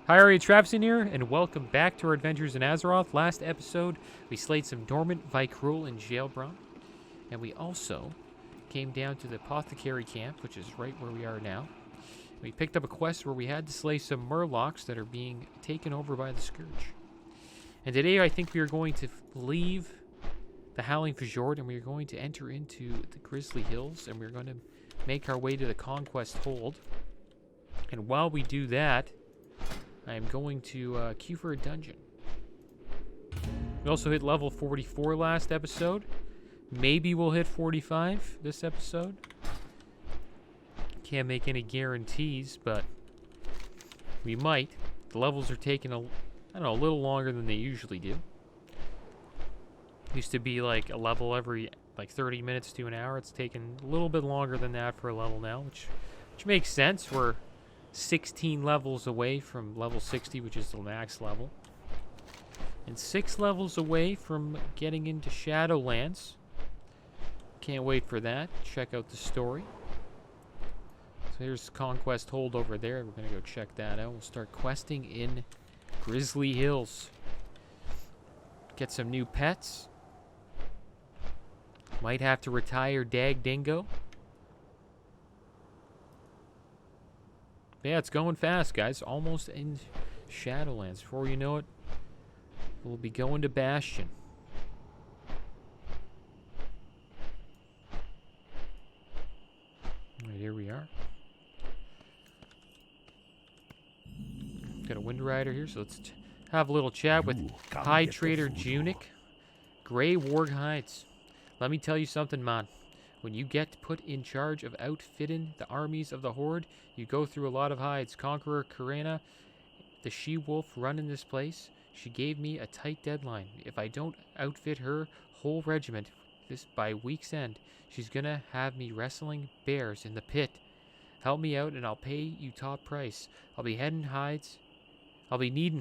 Hi, Arya Trapson here, and welcome back to our adventures in Azeroth. Last episode, we slayed some dormant Vykrul in Jailbron, and we also came down to the Apothecary Camp, which is right where we are now. We picked up a quest where we had to slay some Murlocs that are being taken over by the Scourge. And today, I think we are going to leave the Howling Fjord, and we are going to enter into the Grizzly Hills, and we're going to make our way to the Conquest Hold. And while we do that, I am going to queue for a dungeon. We also hit level 44 last episode. Maybe we'll hit 45 this episode. Can't make any guarantees, but we might. The levels are taking a little longer than they usually do. Used to be like a level every 30 minutes to an hour. It's taken a little bit longer than that for a level now, which makes sense. We're 16 levels away from level 60, which is the max level. And 6 levels away from getting into Shadowlands. Can't wait for that. Check out the story. So here's Conquest Hold over there. We're going to go check that out. We'll start questing in Grizzly Hills. Get some new pets. Might have to retire Dag Dingo. Yeah, it's going fast, guys. Almost in Shadowlands. Before you know it, we'll be going to Bastion. Right, here we are. Got a Wind Rider here, so let's have a little chat with Hide Trader Junic. Grey Warg Hides. Let me tell you something, man. When you get put in charge of outfitting the armies of the Horde, you go through a lot of hides. Conqueror Karena, the she-wolf running this place, she gave me a tight deadline. If I don't outfit her whole regiment by week's end, she's gonna have me wrestling bears in the pit. Help me out and I'll pay you top price. I'll be needing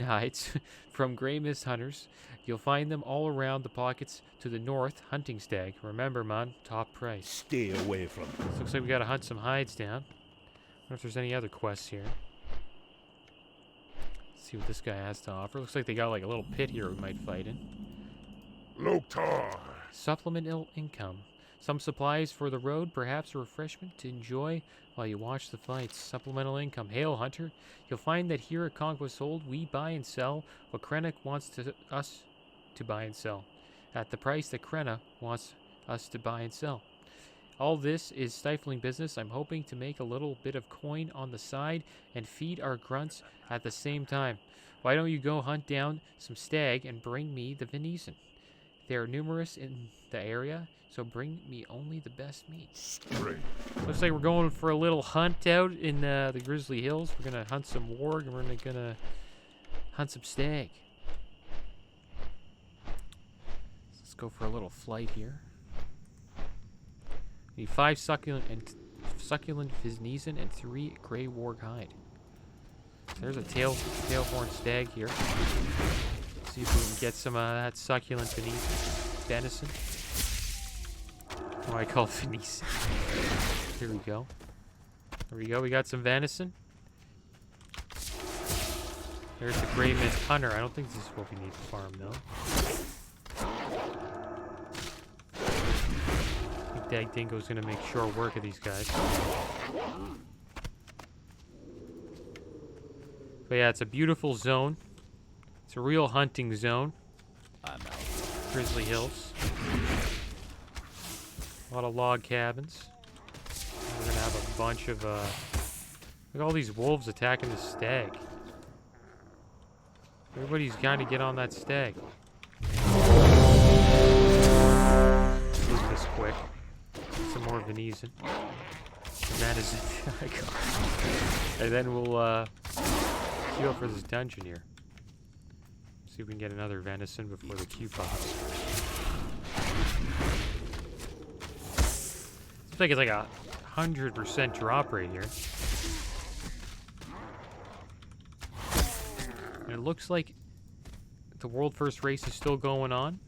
hides from Grey Mist Hunters. You'll find them all around the pockets to the north, hunting stag. Remember, man, top price. Stay away from them. This looks like we gotta hunt some hides down. I wonder if there's any other quests here. Let's see what this guy has to offer. Looks like they got like a little pit here we might fight in. Loktar. Supplemental income. Some supplies for the road, perhaps a refreshment to enjoy while you watch the fights. Supplemental income. Hail, Hunter. You'll find that here at Conquest Hold, we buy and sell what Krennic wants us to buy and sell, at the price that Krenna wants us to buy and sell. All this is stifling business. I'm hoping to make a little bit of coin on the side and feed our grunts at the same time. Why don't you go hunt down some stag and bring me the venison? They are numerous in the area, so bring me only the best meat. Straight. Looks like we're going for a little hunt out in the Grizzly Hills. We're going to hunt some warg and we're going to hunt some stag. Let's go for a little flight here. We need 5 succulent venison and 3 Grey Warg Hide. There's a tailhorn stag here. See if we can get some of that succulent venison. Oh, I call it venison. Here we go. There we go. We got some venison. There's the Grey Mist Hunter. I don't think this is what we need to farm, though. I think Dag Dingo's gonna make short work of these guys. But yeah, it's a beautiful zone. It's a real hunting zone. I'm out. Grizzly Hills. A lot of log cabins. We're gonna have a bunch of look at all these wolves attacking the stag. Everybody's got to get on that stag. Move this quick. Get some more venison. And that is it. And then we'll queue up for this dungeon here. See if we can get another venison before the queue pops. Looks like it's like a 100% drop rate here. And it looks like the World First Race is still going on.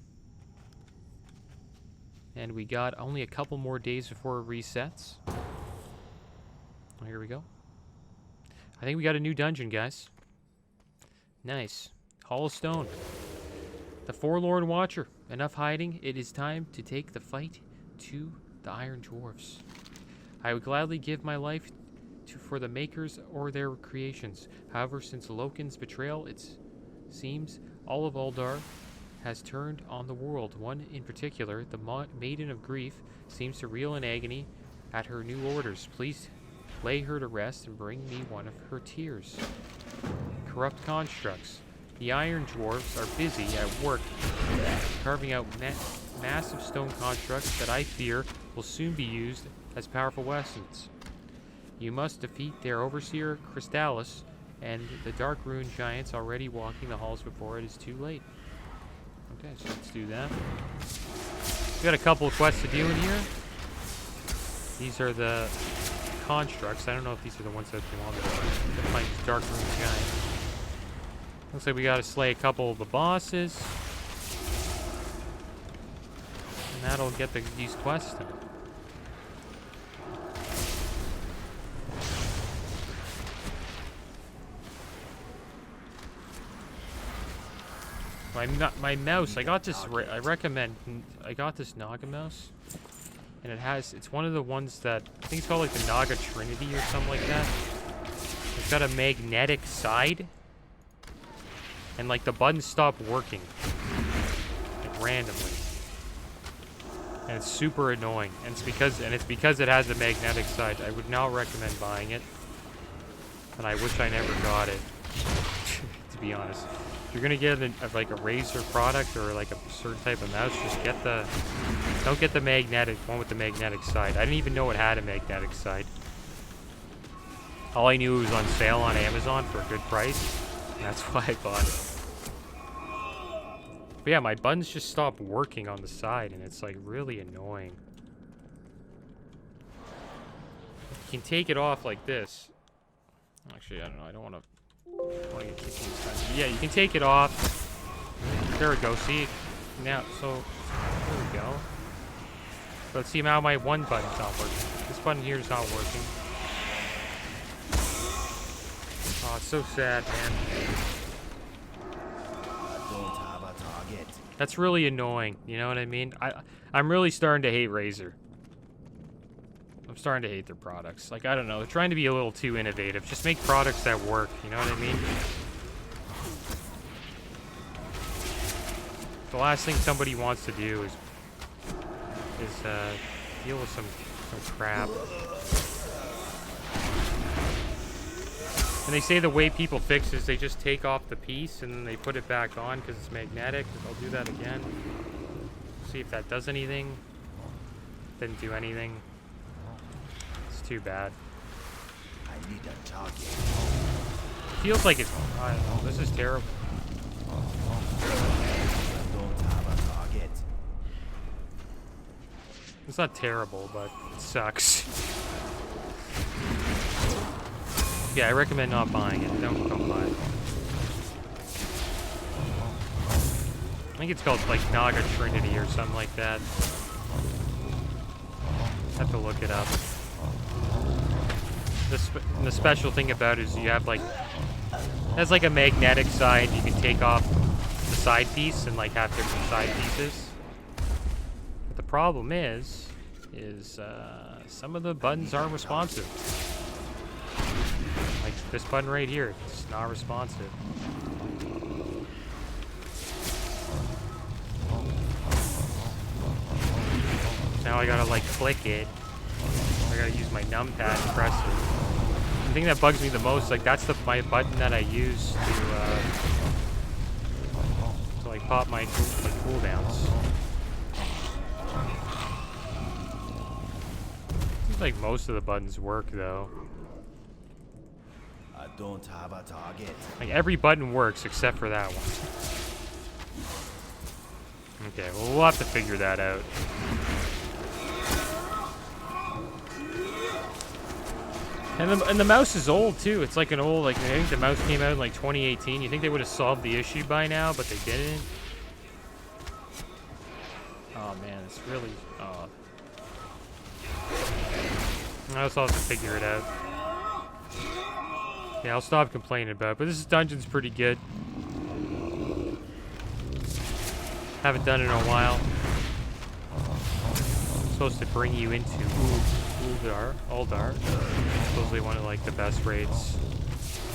And we got only a couple more days before it resets. Oh, here we go. I think we got a new dungeon, guys. Nice. Hall of Stone. The Forlorn Watcher. Enough hiding. It is time to take the fight to the Iron Dwarfs. I would gladly give my life for the makers or their creations. However, since Loken's betrayal, it seems all of Uldar has turned on the world. One in particular, the Maiden of Grief, seems to reel in agony at her new orders. Please lay her to rest and bring me one of her tears. Corrupt constructs. The Iron Dwarfs are busy at work carving out massive stone constructs that I fear will soon be used as powerful weapons. You must defeat their overseer, Crystallis, and the Dark Rune giants already walking the halls before it is too late. Okay, so let's do that. We got a couple of quests to do in here. These are the constructs. I don't know if these are the ones that belong to fight the Dark Rune giants. Looks like we gotta slay a couple of the bosses. And that'll get these quests done. My mouse, I got this, I got this Naga mouse. And it's one of the ones that, I think it's called like the Naga Trinity or something like that. It's got a magnetic side. And like the buttons stop working. Like randomly. And it's super annoying. And it's because it has a magnetic side. I would not recommend buying it. And I wish I never got it. To be honest. If you're gonna get like a Razer product or like a certain type of mouse, just don't get the magnetic one with the magnetic side. I didn't even know it had a magnetic side. All I knew it was on sale on Amazon for a good price. And that's why I bought it. But yeah, my buttons just stopped working on the side, and it's like really annoying. You can take it off like this. Actually, I don't know. I don't want to get kicked this time. Yeah, you can take it off. There we go. See now. So there we go. Let's see how my one button's not working. This button here is not working. Oh, it's so sad, man. Don't have a target. That's really annoying. You know what I mean? I'm really starting to hate Razer. I'm starting to hate their products. Like, I don't know. They're trying to be a little too innovative. Just make products that work. You know what I mean? The last thing somebody wants to do is deal with some crap. And they say the way people fix is they just take off the piece and then they put it back on because it's magnetic. I'll do that again. See if that does anything. Didn't do anything. It's too bad. I need a target. It feels like it's... I don't know. This is terrible. Don't have a target. It's not terrible, but it sucks. Yeah, I recommend not buying it. Don't buy it. I think it's called like Naga Trinity or something like that. Have to look it up. The special thing about it is you have like, it has like a magnetic side. You can take off the side piece and like have different side pieces. But the problem is some of the buttons aren't responsive. Like this button right here, it's not responsive. Now I gotta like click it. I gotta use my numpad to press it. The thing that bugs me the most, like that's my button that I use to like pop my cooldowns. Seems like most of the buttons work though. I don't have a target. Like every button works except for that one. Okay, well we'll have to figure that out. And the mouse is old too. It's like an old, like I think the mouse came out in like 2018. You think they would have solved the issue by now, but they didn't. Oh man, it's really. Oh. I also have to figure it out. Yeah, I'll stop complaining about it. But this dungeon's pretty good. Haven't done it in a while. I'm supposed to bring you into Uldar. Supposedly one of like the best raids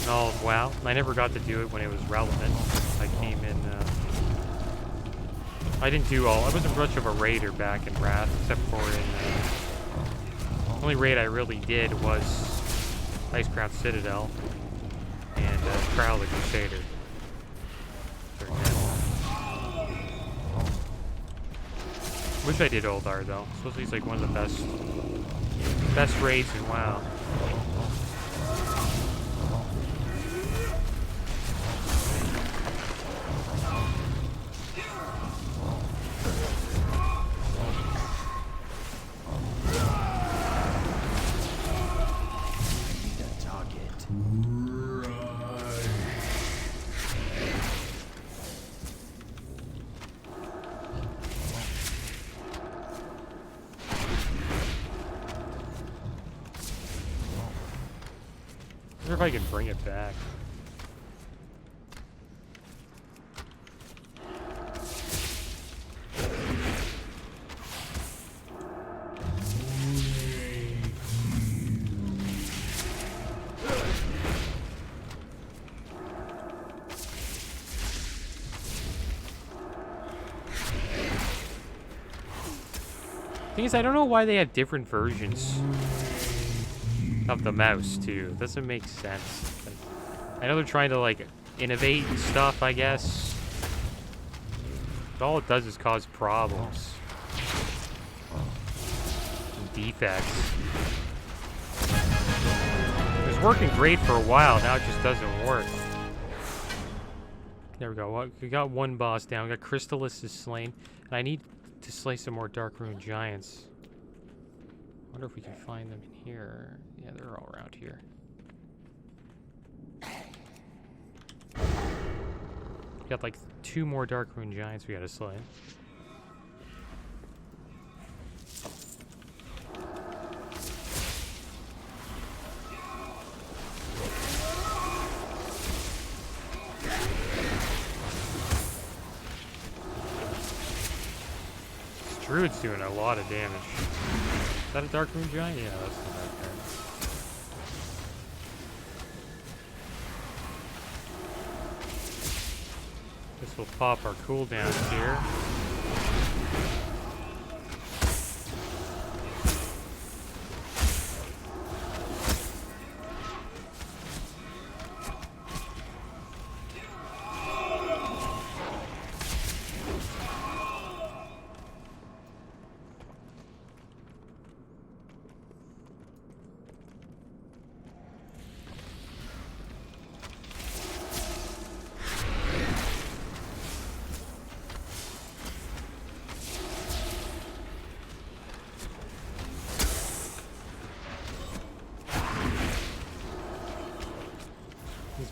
in all of WoW. I never got to do it when it was relevant. I came in. I wasn't much of a raider back in Wrath, except for in. The only raid I really did was Icecrown Citadel and Trial of the Crusader. Wish I did Uldar though. Supposedly it's like one of the best raids in WoW. I wonder if I can bring it back. Thing is, I don't know why they have different versions of the mouse too. Doesn't make sense. Like, I know they're trying to like innovate and stuff, I guess. But all it does is cause problems and defects. It was working great for a while, now it just doesn't work. There we go. Well, we got one boss down. We got Crystallis is slain. And I need to slay some more Darkruin Giants. Wonder if we can find them in here. Yeah, they're all around here. We got like 2 more Darkruin Giants we gotta slay. This Druid's doing a lot of damage. Is that a Darkruin Giant? Yeah, that's not bad. This will pop our cooldowns here.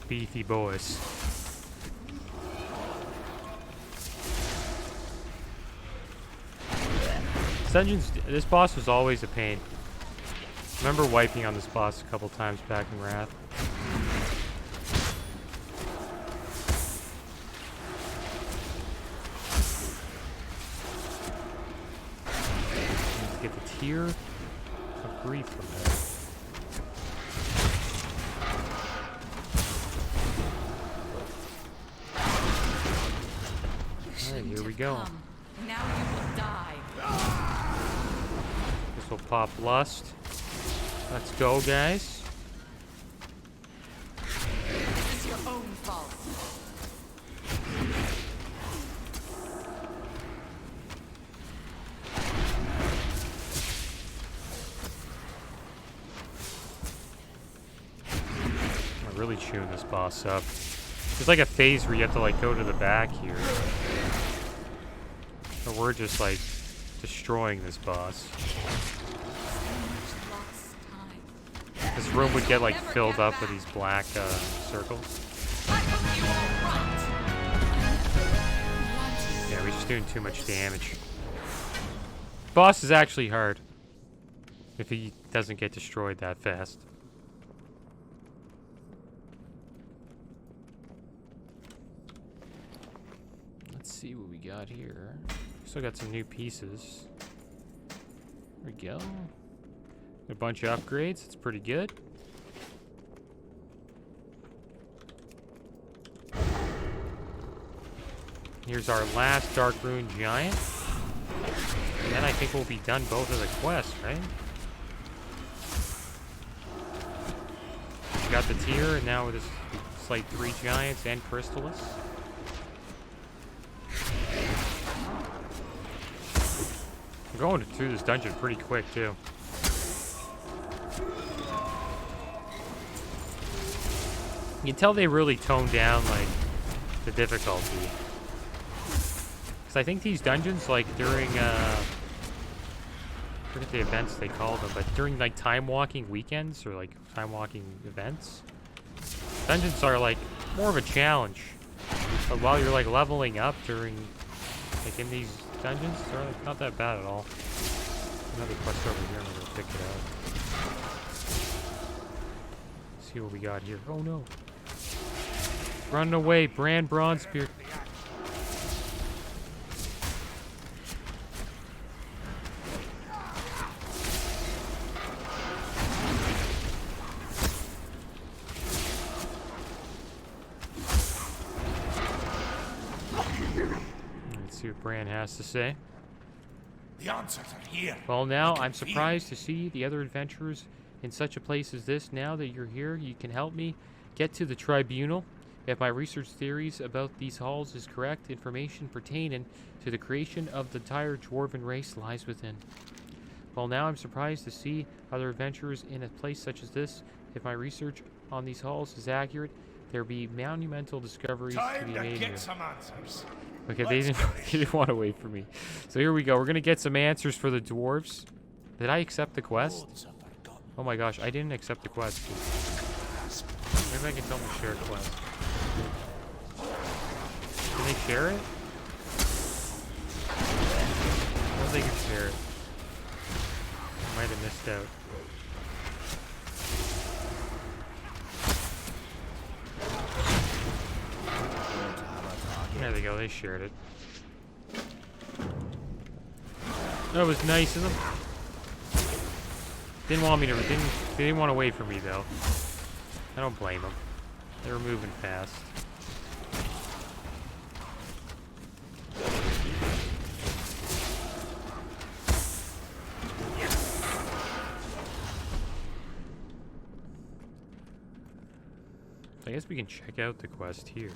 Beefy boys. This boss was always a pain. I remember wiping on this boss a couple times back in Wrath. Let's get the Tear of Grief from there. Here we go. Now you will die. This will pop Lust. Let's go, guys. This is your own fault. I'm really chewing this boss up. There's like a phase where you have to like go to the back here. But we're just like destroying this boss. This room would get like filled up with these black circles. Yeah, we're just doing too much damage. Boss is actually hard if he doesn't get destroyed that fast. Let's Let's see what we got here. Still got some new pieces. There we go. A bunch of upgrades. It's pretty good. Here's our last Dark Rune Giant. And then I think we'll be done both of the quests, right? We got the tier, and now with this slate 3 Giants and Crystallis. We're going through this dungeon pretty quick, too. You can tell they really toned down, like, the difficulty. Because I think these dungeons, like, during, I forget the events they call them, but during, like, time-walking weekends, or, like, time-walking events, dungeons are, like, more of a challenge. But while you're, like, leveling up during, like, in these dungeons, they're, like, not that bad at all. Another quest over here, I'm gonna pick it out. See what we got here. Oh, no. Run away, Brand Bronzebeard. Let's see what Bran has to say. The answers are here. Well, now I can I'm feel surprised to see the other adventurers in such a place as this. Now that you're here, you can help me get to the tribunal. If my research theories about these halls is correct, information pertaining to the creation of the entire dwarven race lies within. Well, now I'm surprised to see other adventurers in a place such as this. If my research on these halls is accurate, there be monumental discoveries to Time be to made here. get some answers. Okay, they didn't want to wait for me. So here we go. We're going to get some answers for the dwarves. Did I accept the quest? Oh my gosh, I didn't accept the quest. Maybe I can tell them to share a quest. Can they share it? I don't think they can share it. I might have missed out. There they go, they shared it. That was nice of them. Didn't want me to, they didn't want to wait for me though. I don't blame them. They were moving fast. I guess we can check out the quest here.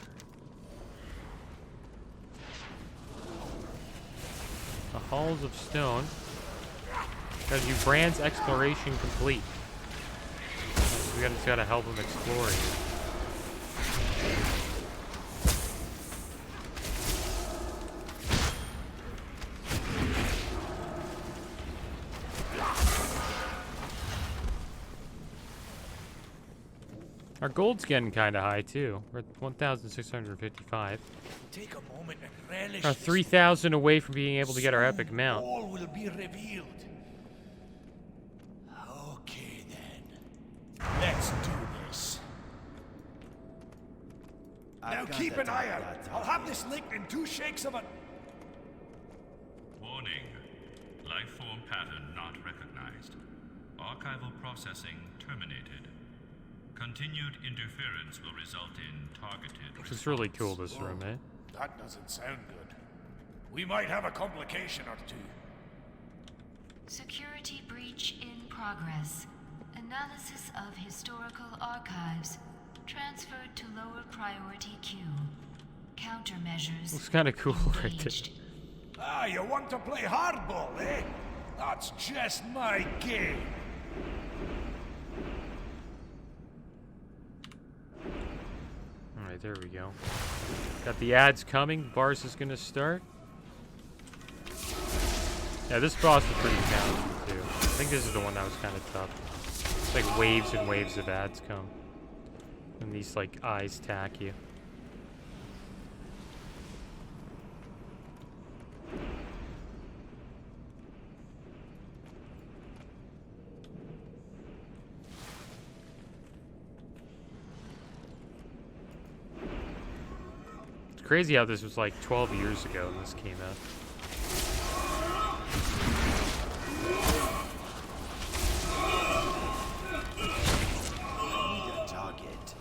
The Halls of Stone. Gotta do Brand's exploration complete. We just gotta help him explore here. Our gold's getting kind of high too. We're at 1,655. Take a moment and relish. We're 3,000 away from being able to get our epic mount. All will be revealed. Okay then. Let's do this. Now keep an eye out. I'll have this linked in 2 shakes of a... Warning. Lifeform pattern not recognized. Archival processing terminated. Continued interference will result in targeted response. It's really cool, this room, eh? That doesn't sound good. We might have a complication or two. Security breach in progress. Analysis of historical archives. Transferred to lower priority queue. Countermeasures. Looks kind of cool right there. engaged. Ah, you want to play hardball, eh? That's just my game. Alright, there we go. Got the ads coming. Bars is gonna start. Yeah, this boss is pretty challenging too. I think this is the one that was kind of tough. It's like waves and waves of ads come. And these like eyes tack you. It's crazy how this was like 12 years ago when this came out. I need a target.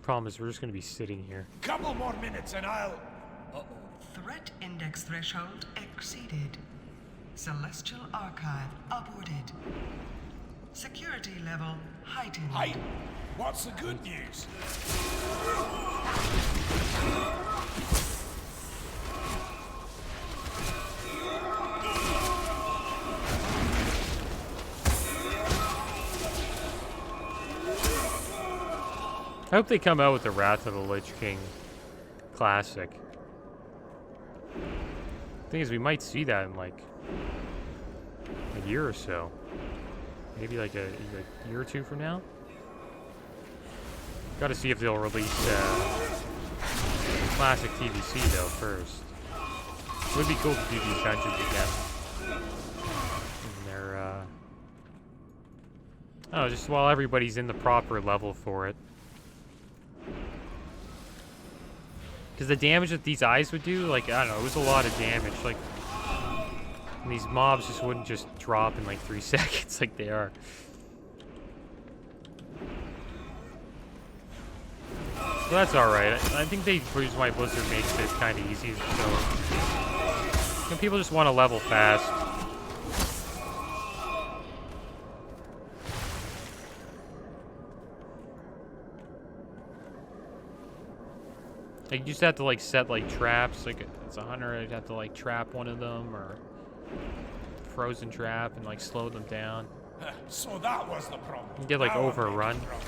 Problem is, we're just gonna be sitting here. Couple more minutes and I'll... Threat index threshold exceeded. Celestial Archive aborted. Security level heightened. Hey, what's the good news? I hope they come out with the Wrath of the Lich King classic. Thing is, we might see that in like a year or so. Maybe like a year or two from now. Got to see if they'll release classic TVC though first. It would be cool to do these dungeons again. And they're oh, just while everybody's in the proper level for it. Because the damage that these eyes would do, like, I don't know, it was a lot of damage. Like, and these mobs just wouldn't just drop in like 3 seconds like they are. So that's alright. I think the reason why Blizzard makes it kind of easy is so people just want to level fast. Like, you just have to, like, set, like, traps. Like, if it's a hunter, I'd have to, like, trap one of them, or frozen trap and, like, slow them down. So that was the problem. You get, like, Now I'm overrun. making trouble.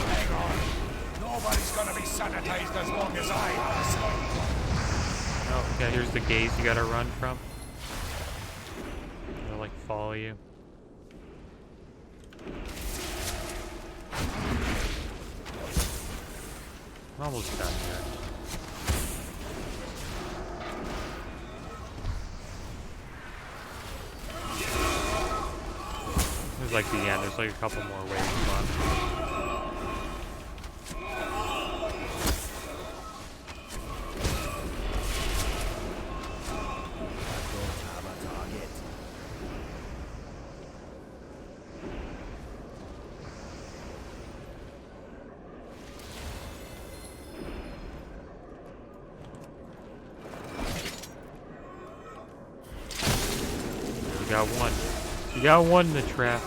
Hang on. Nobody's gonna be sanitized as long as I am. Oh, okay, here's the gaze you gotta run from. They'll, like, follow you. I'm almost done here. This is like the end. There's like a couple more waves left. Don't have a target. You got one. You got one in the trap.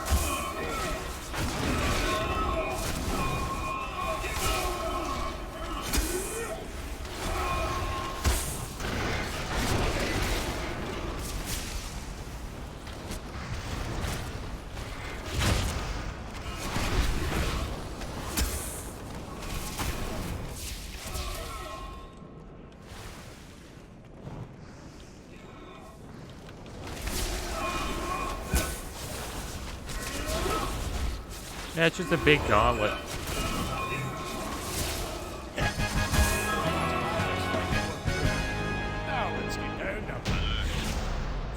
Yeah, it's just a big gauntlet. Now let's get down to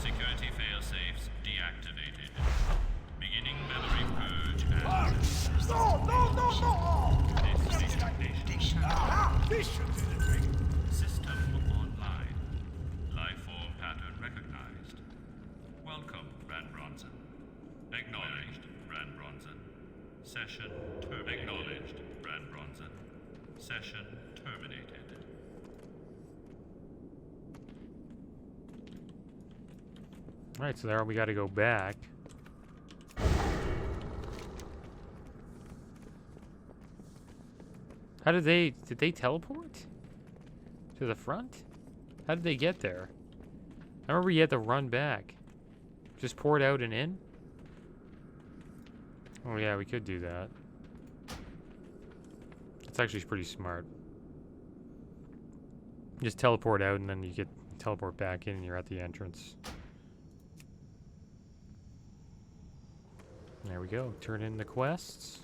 Security failsafes deactivated. Beginning memory purge and No! Station. This should do the trick. system online. Lifeform pattern recognized. Welcome, Brand Bronson. Acknowledged, Brand Bronson. Session terminated. Acknowledged, Brand Bronson. Session terminated. Alright, so there we gotta go back. How did they teleport? To the front? How did they get there? I remember you had to run back. Just pour it out and in? Oh yeah, we could do that. It's actually pretty smart. Just teleport out and then you get teleport back in and you're at the entrance. There we go. Turn in the quests.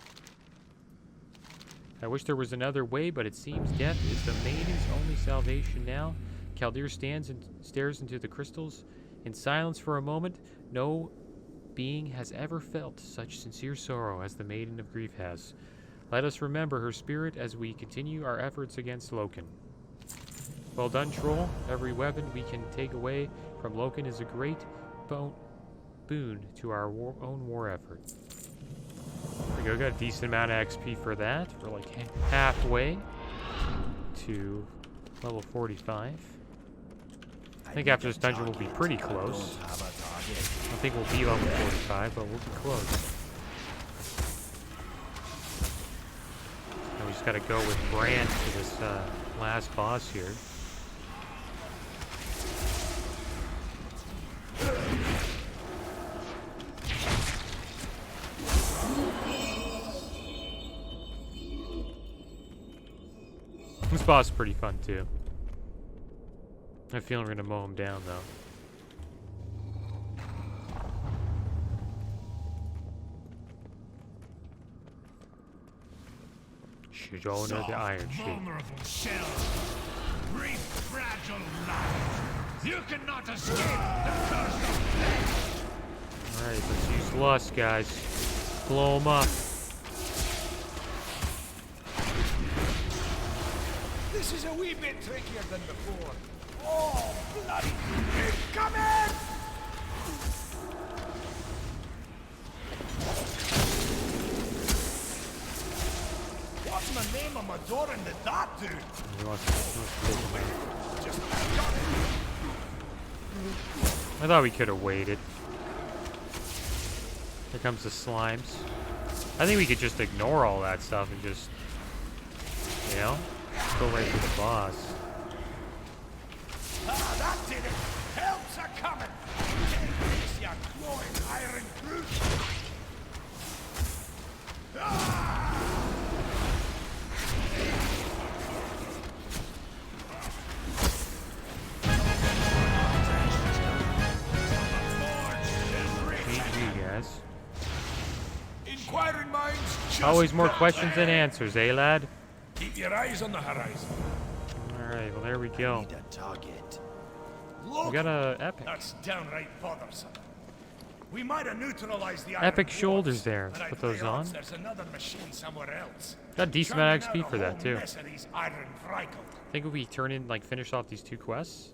I wish there was another way, but it seems death is the maiden's only salvation now. Kaldir stands and stares into the crystals in silence for a moment. No being has ever felt such sincere sorrow as the Maiden of Grief has. Let us remember her spirit as we continue our efforts against Loken. Well done, Troll. Every weapon we can take away from Loken is a great boon to our own war effort. There we go. Got a decent amount of XP for that. We're like halfway to level 45. I think after this dungeon we'll be pretty close. I don't think we'll be level 45, but we'll be close. And we just gotta go with Brand to this last boss here. This boss is pretty fun too. I feel we're gonna mow him down though. Shijona the Iron Sheet. Vulnerable shell. Brief, fragile life. You cannot escape the curse of death. Alright, let's use Lust, guys. Blow him up. This is a wee bit trickier than before. Oh, bloody! Come in! What's my name on my door and did that do? He wants to take him out. Just got it. I thought we could have waited. Here comes the slimes. I think we could just ignore all that stuff and just, you know, go right to the boss. Ah, that did it! Helps are coming! Take this, you clawing iron brute! Ah! GG, guys. Inquiring minds just Always more got questions than there. answers, eh, lad? Keep your eyes on the horizon. Alright, well, there we go. Need a target. Look, We got a epic. that's downright bothersome. We might have neutralized the Epic iron shoulders dwarfs, there. but Let's I'd put those lay odds on. There's another machine somewhere else. Got a decent amount of Churning XP out for a that, whole too. mess of these iron Vrykul. I think if we turn in, like, finish off these 2 quests,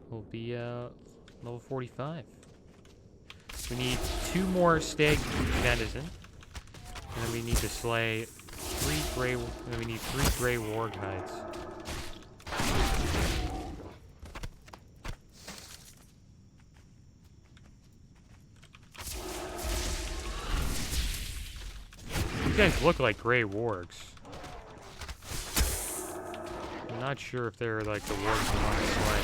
we'll be, level 45. We need 2 more stag venison. And then we need to slay 3 gray, and then we need 3 gray warg hides. These guys look like gray wargs. I'm not sure if they're like the wargs we want to slay.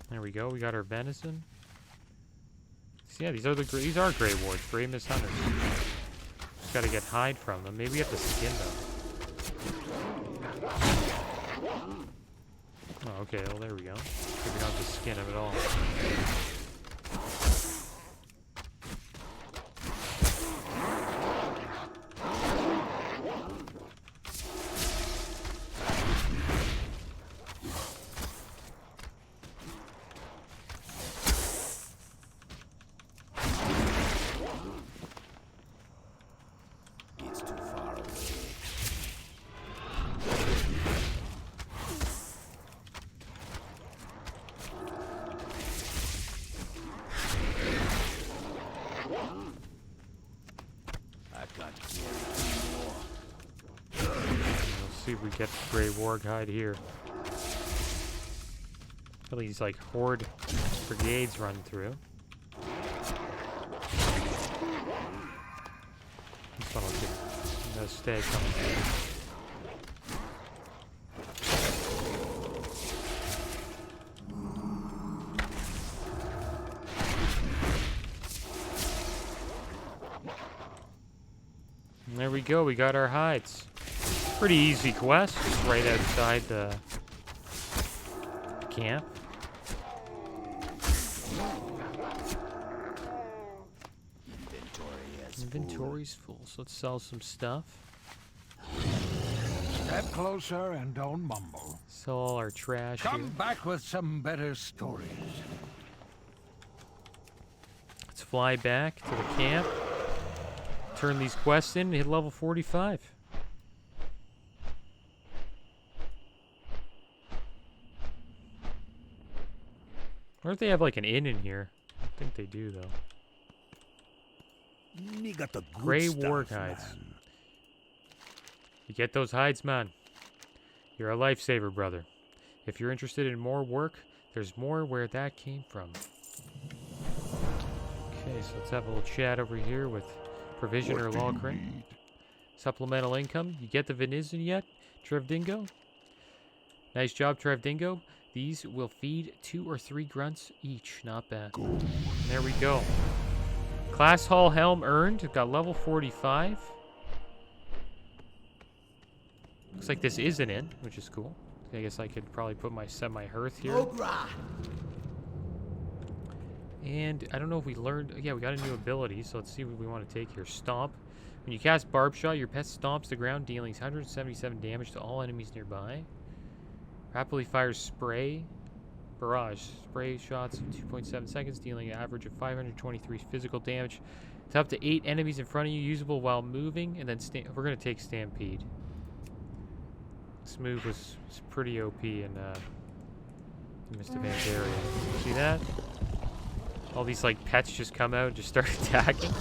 There we go. We got our venison. So yeah, these are gray wards, gray mist hunters. Just gotta get hide from them. Maybe we have to skin them. Oh, okay. Well, there we go. Maybe we don't have to skin them at all. It's too far away. I can't carry anymore. We'll see if we get the gray warg hide here. At least like horde brigades run through. This one will get no stag coming through. And there we go, we got our hides. Pretty easy quest, just right outside the camp. Inventory has Inventory's full, so let's sell some stuff. Step closer and don't mumble. Sell all our trash Come here. back with some better stories. Let's fly back to the camp. Turn these quests in and hit level 45. I wonder if they have like an inn in here. I think they do though. Me got the good Grey stuff, warg hides. man. You get those hides, man. You're a lifesaver, brother. If you're interested in more work, there's more where that came from. Okay, so let's have a little chat over here with Provisioner Lawcrane. Supplemental income. You get the venison yet, Trevdingo? Nice job, Trevdingo. These will feed 2 or 3 grunts each. Not bad. And there we go. Class Hall Helm earned. Got level 45. Looks like this is an inn, which is cool. I guess I could probably put set my hearth here. And I don't know if we learned... Yeah, we got a new ability, so let's see what we want to take here. Stomp. When you cast Barb Shot, your pet stomps the ground, dealing 177 damage to all enemies nearby. Rapidly fires Spray. Barrage. Spray shots in 2.7 seconds, dealing an average of 523 physical damage to up to 8 enemies in front of you, usable while moving. And then we're going to take Stampede. This move was pretty OP in Mr. Vandaria. See that? All these like pets just come out and just start attacking.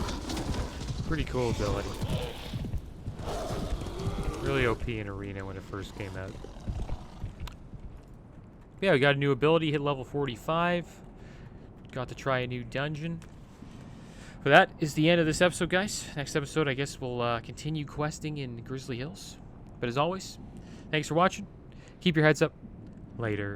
Pretty cool ability. Really OP in Arena when it first came out. Yeah, we got a new ability, hit level 45. Got to try a new dungeon. But that is the end of this episode, guys. Next episode, I guess we'll continue questing in Grizzly Hills. But as always, thanks for watching. Keep your heads up. Later.